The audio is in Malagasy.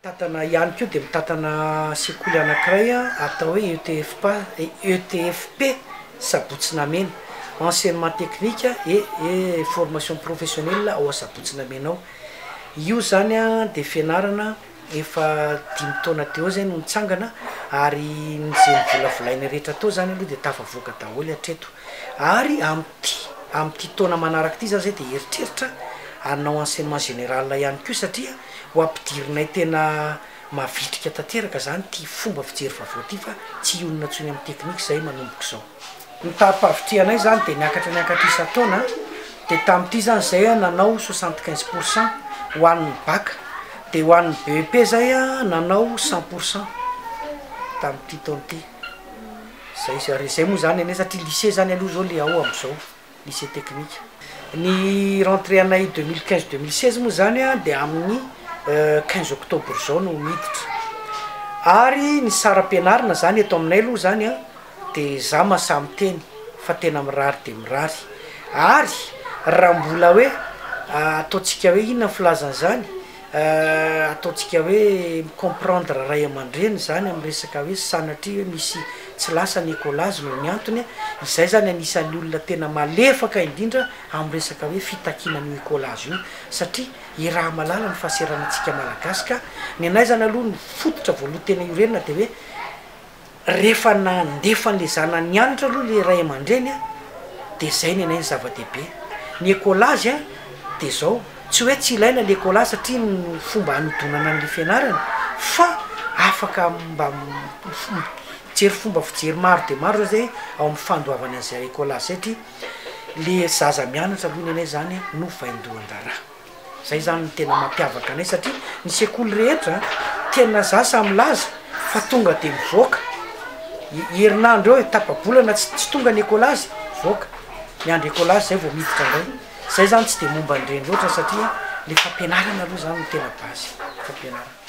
Tatana ihany koa dia mitatana sekoly anankiray atao hoe ETFP Sabotsinamena, enseignement technique et formation professionnelle ao Sabotsinamena ao. Io zany dia fianarana efa 5 taona teo zay no nitsangana ary nizay volavolaina rehetra tao zany aloha dia tafavoaka daholo hatreto. Ary am'ty taona manaraka ty zany zay dia eritreritra anao enseignement général ihany koa satria ho ampidirinay tena mavitrika tanteraka zany ty fomba fijery vaovao ty fa tsy olona ntsony amin'ny teknika zay manomboka zao. Ny tapavitreanay zany dia niakatra isa-taona dia tamin'ity zany zay nanao 75% ho an'ny bac, dia ho an'ny BEP zay nanao 100% tamin'ity taona ty. Zay moa zany anay satria lycée zany aloha zao le ao am'izao lycée technique. Ny rentrée anay 2015-2016 moa zany dia amin'ny 15 octobre zao no miditra. Ary ny saram-pianarana zany eto aminay aloha zany dia za masamy teny fa tena mirary dia mirary. Ary raha mbola hoe ataontsika hoe inona filazana zany, ataontsika hoe comprendre ray aman-dreny zany amin'ny resaka hoe sanatria hoe misy tsy lasa ny écolage no ny antony, izay zany anisan'ny olona tena malefaka indrindra amin'ny resaka hoe fitakina ny écolage io satria i raha malala ny fahaseranantsika malagasy. Ka ny anay zany aloha ny fototra voaloha tena iorenina dia hoe rehefa nandefan'le zanany nianatra aloha le ray aman-dreny dia zay ny anay ny zava-dehibe. Ny écolage dia zao tsy hoe tsy ilaina le écolage satria ny fomba hanodonana an'le fianarana, fa afaka mba mijery fomba fijery maro dia maro zay ao amin'ny fandoavana an'izay écolage satria le zaza mianatra aloha ny anay zany no vaindohan-draharaha. Zay zany ny tena mampiavaka anay satria ny sekoly rehetra tena zasa milaza fa tonga dia mivoaka herinandro eo tapabolana tsy tonga ny écolage voaka miandro écolage zay vao miditra indray. Zay zany tsy dia momba an'ireny loatra satria le fampianarana aloha zany no tena base fampianarana.